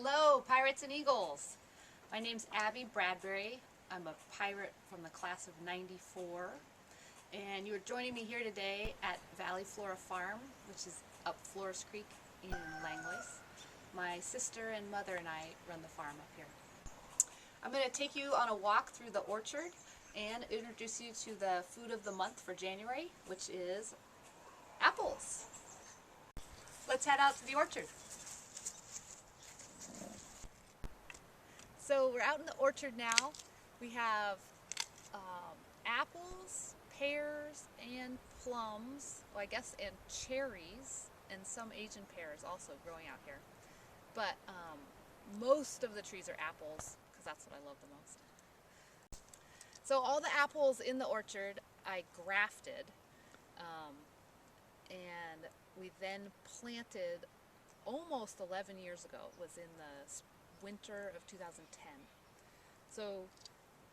Hello, Pirates and Eagles. My name's Abby Bradbury. I'm a pirate from the class of '94, and you're joining me here today at Valley Flora Farm, which is up Flores Creek in Langley's. My sister and mother and I run the farm up here. I'm going to take you on a walk through the orchard and introduce you to the food of the month for January, which is apples. Let's head out to the orchard. So we're out in the orchard now. We have apples, pears, and plums, well, I guess, and cherries, and some Asian pears also growing out here. But most of the trees are apples, because that's what I love the most. So all the apples in the orchard I grafted, and we then planted almost 11 years ago. It was in the winter of 2010. So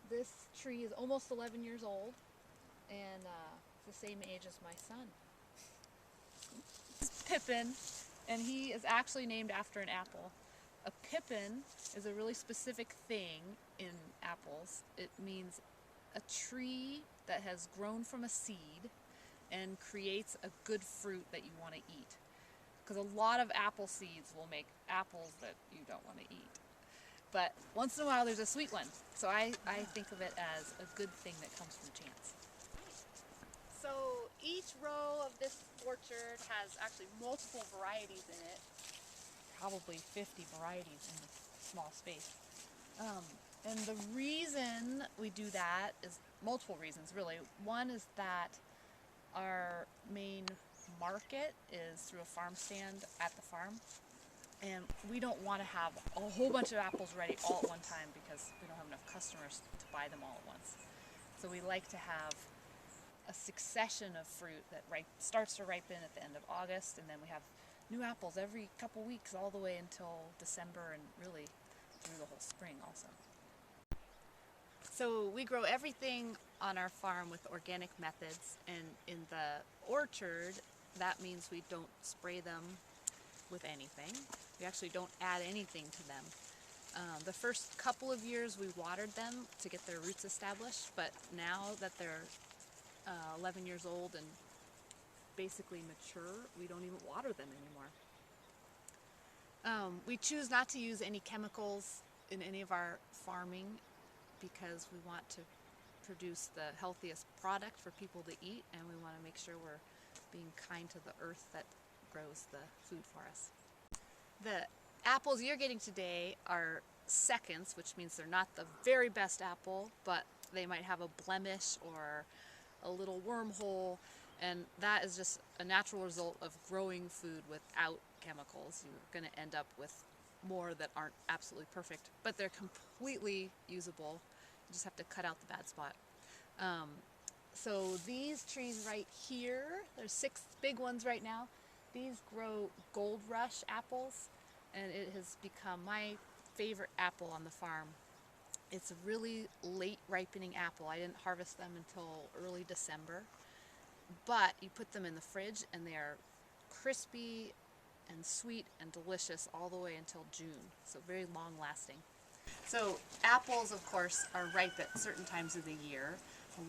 this tree is almost 11 years old, and the same age as my son. This is Pippin, and he is actually named after an apple. A pippin is a really specific thing in apples. It means a tree that has grown from a seed and creates a good fruit that you want to eat. Because a lot of apple seeds will make apples that you don't want to eat. But once in a while there's a sweet one. So I think of it as a good thing that comes from chance. So each row of this orchard has actually multiple varieties in it. Probably 50 varieties in this small space. And the reason we do that is multiple reasons, really. One is that our main market is through a farm stand at the farm, and we don't want to have a whole bunch of apples ready all at one time because we don't have enough customers to buy them all at once. So we like to have a succession of fruit that starts to ripen at the end of August, and then we have new apples every couple weeks all the way until December and really through the whole spring also. So we grow everything on our farm with organic methods, and in the orchard that means we don't spray them with anything. We actually don't add anything to them. The first couple of years we watered them to get their roots established, but now that they're 11 years old and basically mature, we don't even water them anymore. We choose not to use any chemicals in any of our farming because we want to produce the healthiest product for people to eat, and we want to make sure we're being kind to the earth that grows the food for us. The apples you're getting today are seconds, which means they're not the very best apple, but they might have a blemish or a little wormhole, and that is just a natural result of growing food without chemicals. You're going to end up with more that aren't absolutely perfect, but they're completely usable. You just have to cut out the bad spot. So these trees right here, there's 6 big ones right now. These grow Gold Rush apples, and it has become my favorite apple on the farm. It's a really late ripening apple. I didn't harvest them until early December, but you put them in the fridge and they are crispy and sweet and delicious all the way until June, so very long lasting. So apples, of course, are ripe at certain times of the year.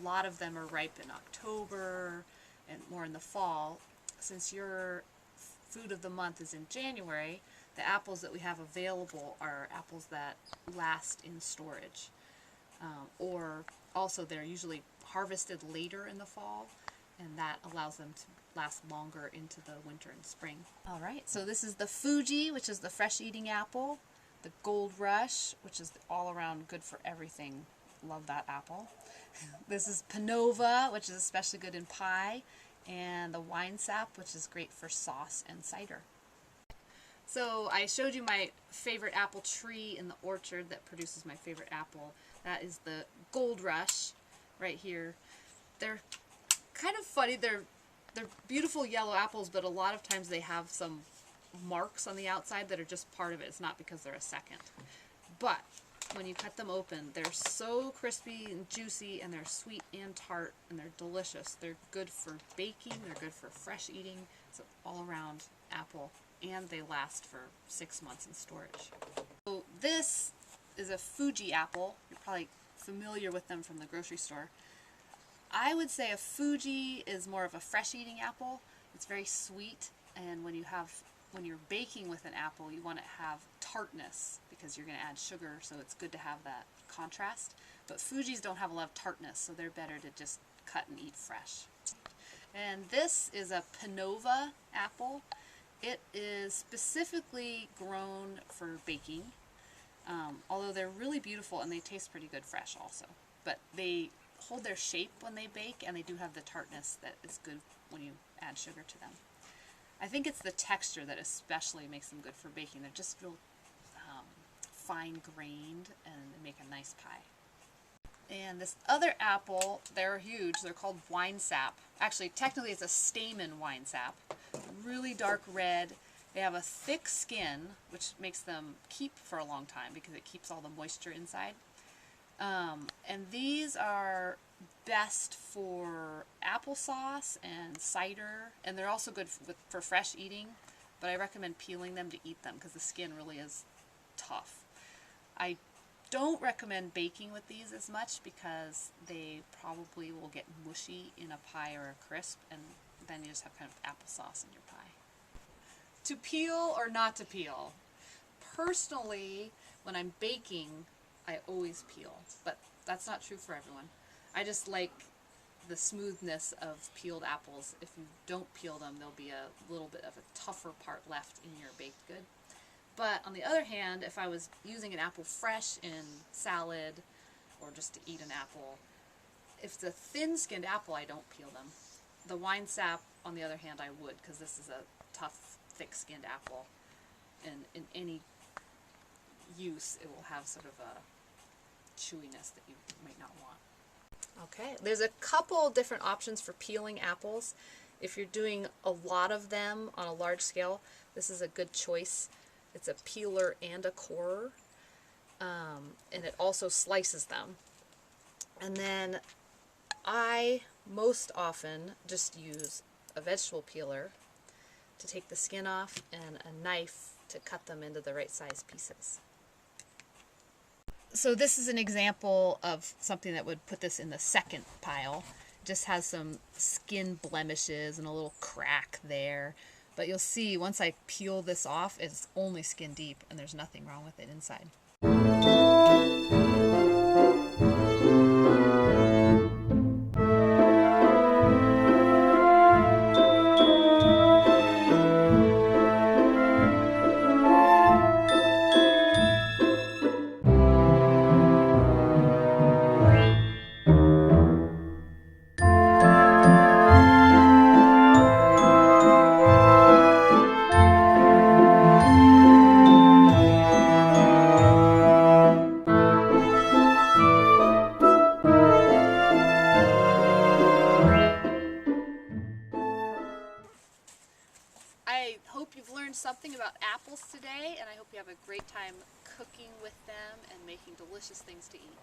A lot of them are ripe in October and more in the fall. Since your food of the month is in January, the apples that we have available are apples that last in storage. Or also they're usually harvested later in the fall, and that allows them to last longer into the winter and spring. Alright, so this is the Fuji, which is the fresh eating apple. The Gold Rush, which is all around good for everything. Love that apple. This is Panova, which is especially good in pie. And the Wine Sap, which is great for sauce and cider. So I showed you my favorite apple tree in the orchard that produces my favorite apple. That is the Gold Rush right here. They're kind of funny. They're beautiful yellow apples, but a lot of times they have some marks on the outside that are just part of it. It's not because they're a second. But when you cut them open, they're so crispy and juicy, and they're sweet and tart, and they're delicious. They're good for baking, they're good for fresh eating. It's an all-around apple, and they last for 6 months in storage. This is a Fuji apple. You're probably familiar with them from the grocery store. I would say a Fuji is more of a fresh eating apple. It's very sweet, and when you're baking with an apple, you want to have tartness because you're going to add sugar, so it's good to have that contrast. But Fujis don't have a lot of tartness, so they're better to just cut and eat fresh. And this is a Pinova apple. It is specifically grown for baking, although they're really beautiful and they taste pretty good fresh also. But they hold their shape when they bake, and they do have the tartness that is good when you add sugar to them. I think it's the texture that especially makes them good for baking. They're just real fine-grained, and they make a nice pie. And this other apple, they're huge. They're called wine sap. Actually, technically it's a stamen wine sap. Really dark red. They have a thick skin, which makes them keep for a long time because it keeps all the moisture inside. And these are best for applesauce and cider, and they're also good for fresh eating, but I recommend peeling them to eat them because the skin really is tough. I don't recommend baking with these as much because they probably will get mushy in a pie or a crisp, and then you just have kind of applesauce in your pie. To peel or not to peel? Personally, when I'm baking, I always peel, but that's not true for everyone. I just like the smoothness of peeled apples. If you don't peel them, there'll be a little bit of a tougher part left in your baked good. But on the other hand, if I was using an apple fresh in salad or just to eat an apple, if it's a thin-skinned apple, I don't peel them. The wine sap, on the other hand, I would, because this is a tough, thick-skinned apple, and in any use, it will have sort of a chewiness that you might not want. Okay, there's a couple different options for peeling apples. If you're doing a lot of them on a large scale, this is a good choice. It's a peeler and a corer, and it also slices them. And then I most often just use a vegetable peeler to take the skin off and a knife to cut them into the right size pieces. So this is an example of something that would put this in the second pile. It just has some skin blemishes and a little crack there. But you'll see once I peel this off, it's only skin deep and there's nothing wrong with it inside. I hope you've learned something about apples today, and I hope you have a great time cooking with them and making delicious things to eat.